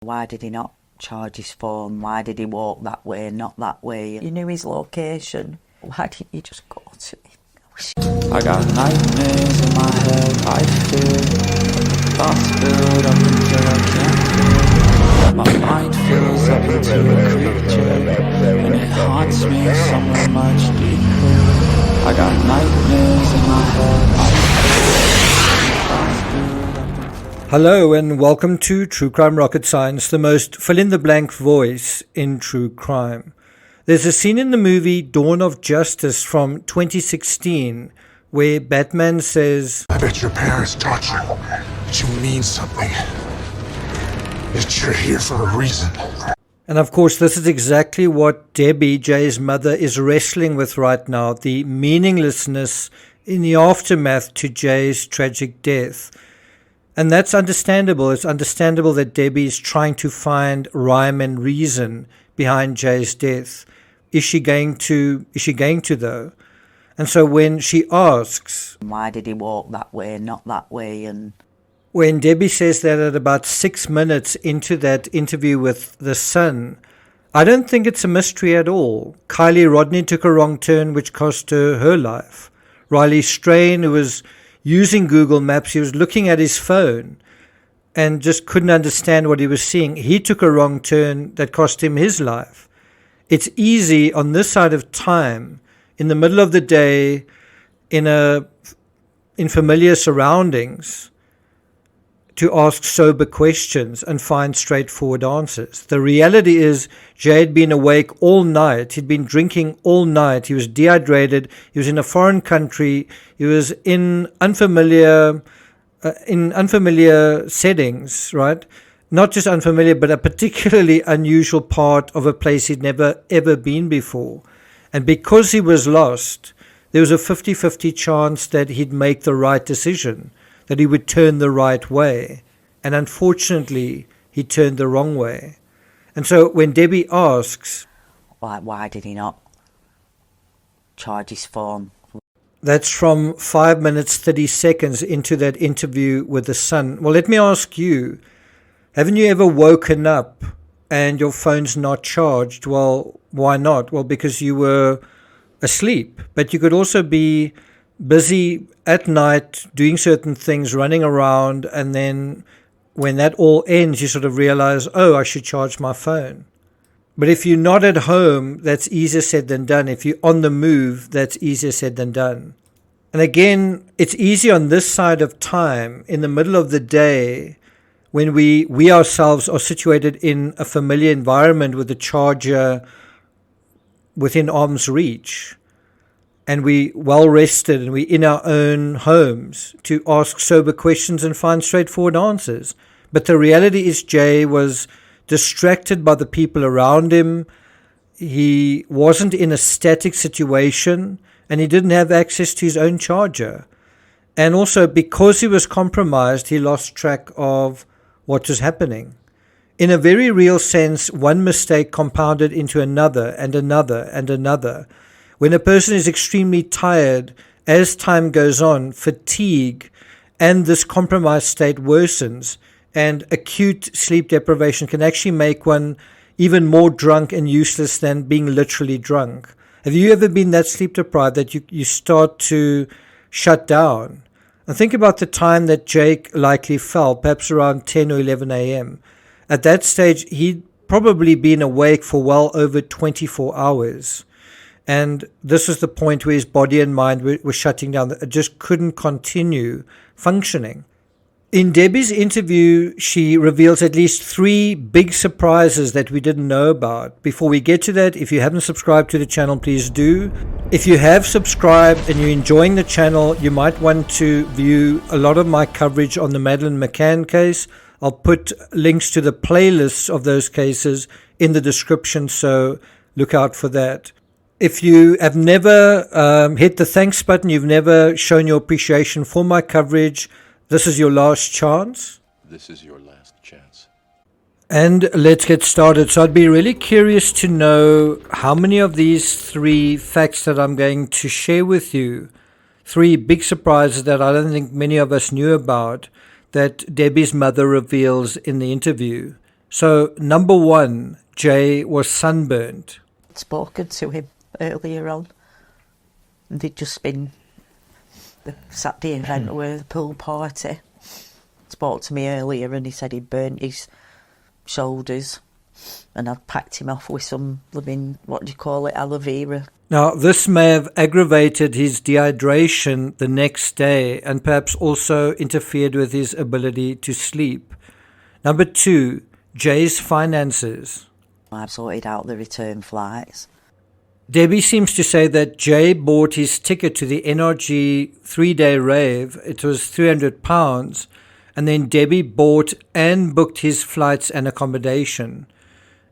Why did he not charge his phone? Why did he walk that way, not that way? You knew his location. Why didn't you just go to him? I got nightmares in my head, I fear thoughts build up until I can't feel. My mind fills up into a creature, and it haunts me somewhere much deeper. I got nightmares in my head, I fear. Hello and welcome to True Crime Rocket Science, the most fill-in-the-blank voice in true crime. There's a scene in the movie Dawn of Justice from 2016 where Batman says, I bet your parents taught you that you mean something, that you're here for a reason. And of course this is exactly what Debbie, Jay's mother, is wrestling with right now, the meaninglessness in the aftermath to Jay's tragic death. And that's understandable. It's understandable that Debbie is trying to find rhyme and reason behind Jay's death. Is she going to though? And so when she asks, why did he walk that way, not that way? And when Debbie says that at about 6 minutes into that interview with the Sun, I don't think it's a mystery at all. Kylie Rodney took a wrong turn which cost her life. Riley Strain, who was using Google Maps, he was looking at his phone and just couldn't understand what he was seeing. He took a wrong turn that cost him his life. It's easy on this side of time, in the middle of the day, in familiar surroundings, to ask sober questions and find straightforward answers. The reality is Jay had been awake all night. He'd been drinking all night. He was dehydrated. He was in a foreign country. He was in unfamiliar settings, right? Not just unfamiliar, but a particularly unusual part of a place he'd never ever been before. And because he was lost, there was a 50-50 chance that he'd make the right decision, that he would turn the right way. And unfortunately, he turned the wrong way. And so when Debbie asks, why did he not charge his phone? That's from 5 minutes, 30 seconds into that interview with the Sun. Well, let me ask you, haven't you ever woken up and your phone's not charged? Well, why not? Well, because you were asleep. But you could also be busy at night doing certain things, running around, and then when that all ends, you sort of realize, oh, I should charge my phone. But if you're not at home, that's easier said than done. If you're on the move, that's easier said than done. And again, it's easy on this side of time, in the middle of the day, when we ourselves are situated in a familiar environment with the charger within arm's reach, and we well rested and we in our own homes, to ask sober questions and find straightforward answers. But the reality is Jay was distracted by the people around him. He wasn't in a static situation and he didn't have access to his own charger. And also because he was compromised, he lost track of what was happening. In a very real sense, one mistake compounded into another and another and another. When a person is extremely tired, as time goes on, fatigue and this compromised state worsens, and acute sleep deprivation can actually make one even more drunk and useless than being literally drunk. Have you ever been that sleep deprived that you start to shut down? And think about the time that Jake likely fell, perhaps around 10 or 11 a.m. At that stage, he'd probably been awake for well over 24 hours. And this was the point where his body and mind were shutting down. It just couldn't continue functioning. In Debbie's interview, she reveals at least 3 big surprises that we didn't know about. Before we get to that, if you haven't subscribed to the channel, please do. If you have subscribed and you're enjoying the channel, you might want to view a lot of my coverage on the Madeleine McCann case. I'll put links to the playlists of those cases in the description, so look out for that. If you have never hit the thanks button, you've never shown your appreciation for my coverage, this is your last chance. This is your last chance. And let's get started. So I'd be really curious to know how many of these 3 facts that I'm going to share with you, 3 big surprises that I don't think many of us knew about, that Debbie's mother reveals in the interview. So, number one, Jay was sunburnt. I'd spoken to him earlier on. They'd just been the Saturday event with the pool party. Spoke to me earlier and he said he'd burnt his shoulders and I'd packed him off with some living, what do you call it, aloe vera. Now, this may have aggravated his dehydration the next day and perhaps also interfered with his ability to sleep. Number two, Jay's finances. I've sorted out the return flights. Debbie seems to say that Jay bought his ticket to the NRG 3-day rave. It was £300. And then Debbie bought and booked his flights and accommodation.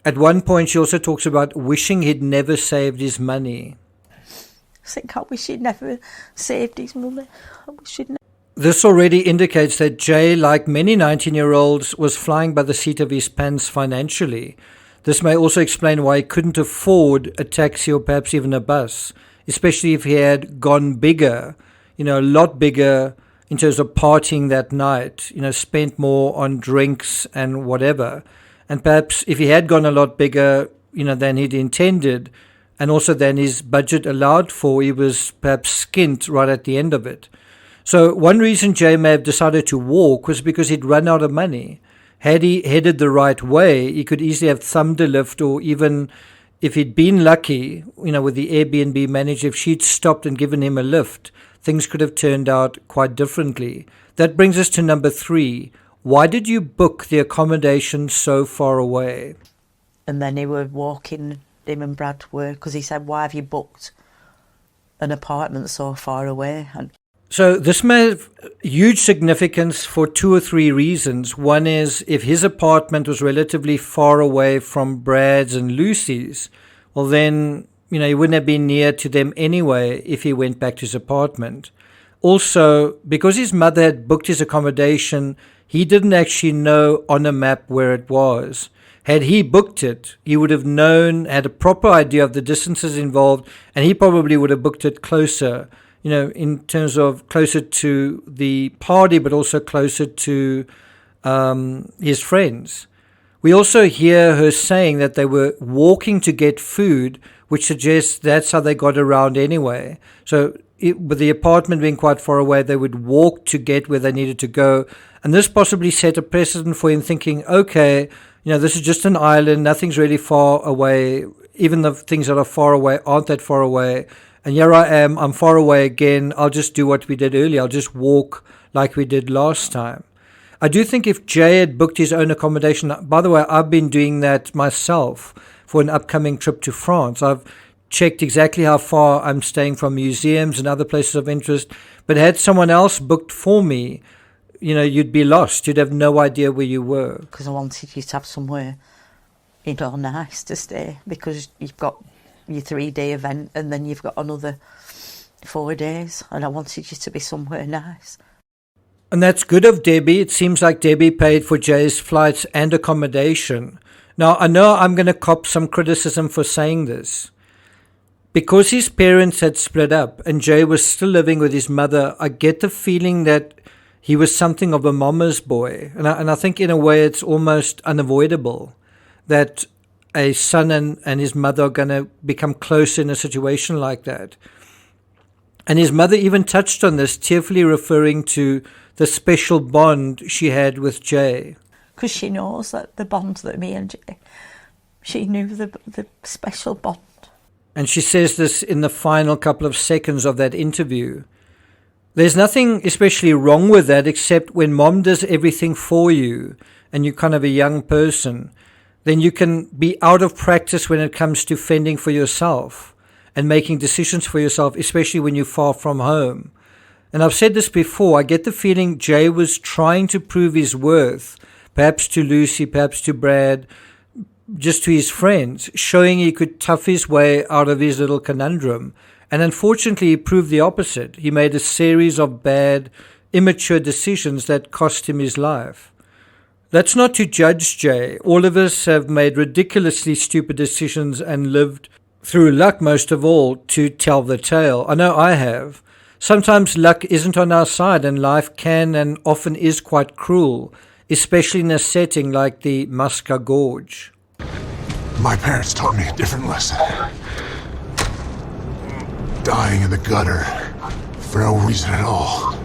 At one point, she also talks about wishing he'd never saved his money. I think I wish he'd never saved his money. I wish he'd never. This already indicates that Jay, like many 19-year-olds, was flying by the seat of his pants financially. This may also explain why he couldn't afford a taxi or perhaps even a bus, especially if he had gone bigger, a lot bigger in terms of partying that night, spent more on drinks and whatever. And perhaps if he had gone a lot bigger, than he'd intended, and also than his budget allowed for, he was perhaps skint right at the end of it. So one reason Jay may have decided to walk was because he'd run out of money. Had he headed the right way, he could easily have thumbed a lift, or even if he'd been lucky, with the Airbnb manager, if she'd stopped and given him a lift, things could have turned out quite differently. That brings us to number three. Why did you book the accommodation so far away? And then they were walking, him and Brad were, because he said, why have you booked an apartment so far away? And so this may have huge significance for two or three reasons. One is if his apartment was relatively far away from Brad's and Lucy's, well then, he wouldn't have been near to them anyway if he went back to his apartment. Also, because his mother had booked his accommodation, he didn't actually know on a map where it was. Had he booked it, he would have known, had a proper idea of the distances involved, and he probably would have booked it closer, in terms of closer to the party, but also closer to his friends. We also hear her saying that they were walking to get food, which suggests that's how they got around anyway. So with the apartment being quite far away, they would walk to get where they needed to go. And this possibly set a precedent for him thinking, okay, this is just an island, nothing's really far away. Even the things that are far away aren't that far away. And here I am, I'm far away again. I'll just do what we did earlier. I'll just walk like we did last time. I do think if Jay had booked his own accommodation, by the way, I've been doing that myself for an upcoming trip to France. I've checked exactly how far I'm staying from museums and other places of interest. But had someone else booked for me, you'd be lost. You'd have no idea where you were. because I wanted you to have somewhere, nice to stay, because you've got your 3-day event and then you've got another 4 days, and I wanted you to be somewhere nice. And that's good of Debbie. It seems like Debbie paid for Jay's flights and accommodation. Now, I know I'm going to cop some criticism for saying this. Because his parents had split up and Jay was still living with his mother, I get the feeling that he was something of a mama's boy. And I think in a way it's almost unavoidable that a son and his mother are going to become close in a situation like that. And his mother even touched on this, tearfully referring to the special bond she had with Jay. Because she knows that the bond that me and Jay, she knew the special bond. And she says this in the final couple of seconds of that interview. There's nothing especially wrong with that, except when mom does everything for you and you're kind of a young person, then you can be out of practice when it comes to fending for yourself and making decisions for yourself, especially when you're far from home. And I've said this before, I get the feeling Jay was trying to prove his worth, perhaps to Lucy, perhaps to Brad, just to his friends, showing he could tough his way out of his little conundrum. And unfortunately, he proved the opposite. He made a series of bad, immature decisions that cost him his life. That's not to judge Jay. All of us have made ridiculously stupid decisions and lived through luck, most of all, to tell the tale. I know I have. Sometimes luck isn't on our side and life can and often is quite cruel, especially in a setting like the Muska Gorge. My parents taught me a different lesson. Dying in the gutter for no reason at all.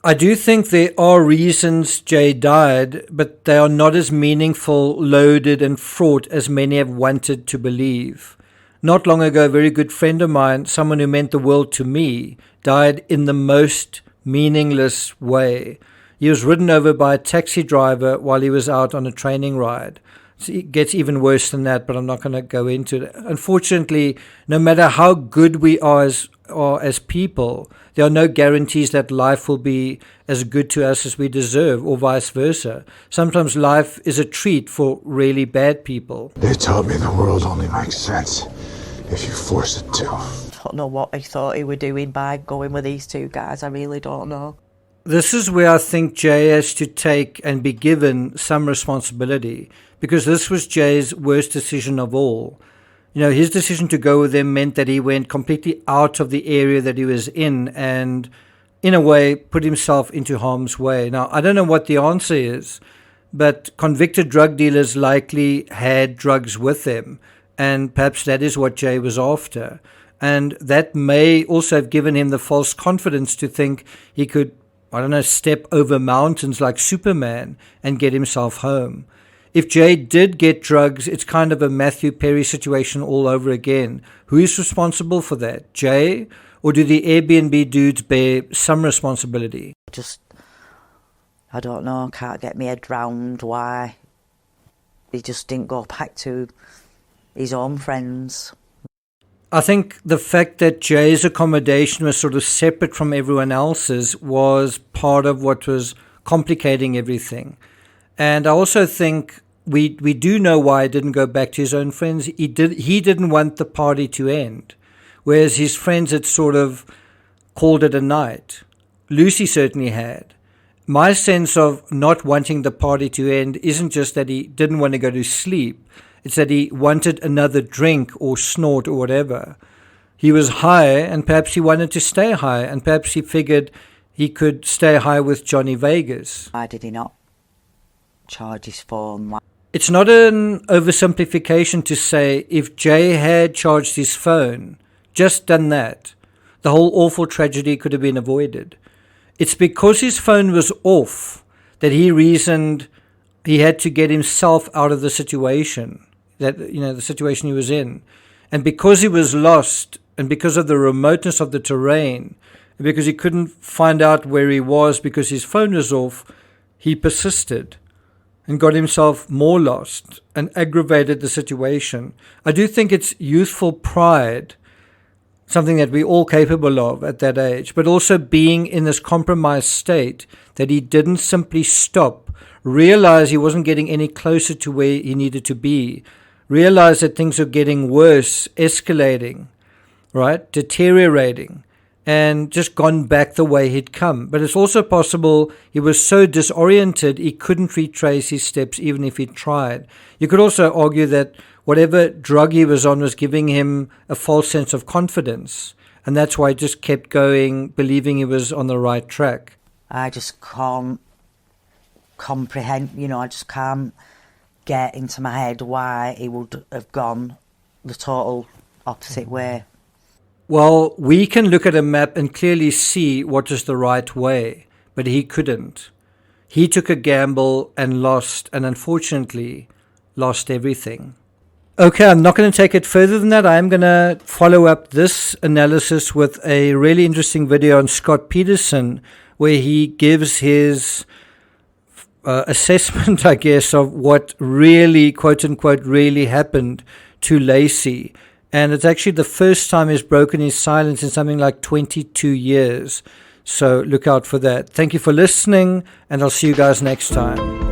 I do think there are reasons Jay died, but they are not as meaningful, loaded and fraught as many have wanted to believe. Not long ago, a very good friend of mine, someone who meant the world to me, died in the most meaningless way. He was ridden over by a taxi driver while he was out on a training ride. It gets even worse than that, but I'm not going to go into it. Unfortunately, no matter how good we are as people, there are no guarantees that life will be as good to us as we deserve, or vice versa. Sometimes life is a treat for really bad people. They taught me the world only makes sense if you force it to. I don't know what he thought he were doing by going with these two guys. I really don't know. This is where I think Jay has to take and be given some responsibility, because this was Jay's worst decision of all. You know, his decision to go with them meant that he went completely out of the area that he was in and, in a way, put himself into harm's way. Now, I don't know what the answer is, but convicted drug dealers likely had drugs with them, and perhaps that is what Jay was after. And that may also have given him the false confidence to think he could, I don't know, step over mountains like Superman and get himself home. If Jay did get drugs, it's kind of a Matthew Perry situation all over again. Who is responsible for that? Jay? Or do the Airbnb dudes bear some responsibility? I don't know, can't get my head round why he just didn't go back to his own friends. I think the fact that Jay's accommodation was sort of separate from everyone else's was part of what was complicating everything. And I also think we do know why he didn't go back to his own friends. He didn't want the party to end, whereas his friends had sort of called it a night. Lucy certainly had. My sense of not wanting the party to end isn't just that he didn't want to go to sleep. It's that he wanted another drink or snort or whatever. He was high, and perhaps he wanted to stay high, and perhaps he figured he could stay high with Johnny Vegas. Why did he not charge his phone? It's not an oversimplification to say if Jay had charged his phone, just done that, the whole awful tragedy could have been avoided. It's because his phone was off that he reasoned he had to get himself out of the situation, the situation he was in. And because he was lost, and because of the remoteness of the terrain, and because he couldn't find out where he was because his phone was off, he persisted and got himself more lost and aggravated the situation. I do think it's youthful pride, something that we're all capable of at that age, but also being in this compromised state that he didn't simply stop, realize he wasn't getting any closer to where he needed to be, realize that things are getting worse, escalating, right, deteriorating, and just gone back the way he'd come. But it's also possible he was so disoriented he couldn't retrace his steps even if he tried. You could also argue that whatever drug he was on was giving him a false sense of confidence, and that's why he just kept going, believing he was on the right track. I just can't comprehend, I just can't get into my head why he would have gone the total opposite way. Well, we can look at a map and clearly see what is the right way, but he couldn't. He took a gamble and lost, and unfortunately lost everything. Okay, I'm not going to take it further than that. I'm going to follow up this analysis with a really interesting video on Scott Peterson, where he gives his assessment, I guess, of what really, quote unquote, really happened to Lacey. And it's actually the first time he's broken his silence in something like 22 years. So look out for that. Thank you for listening, and I'll see you guys next time.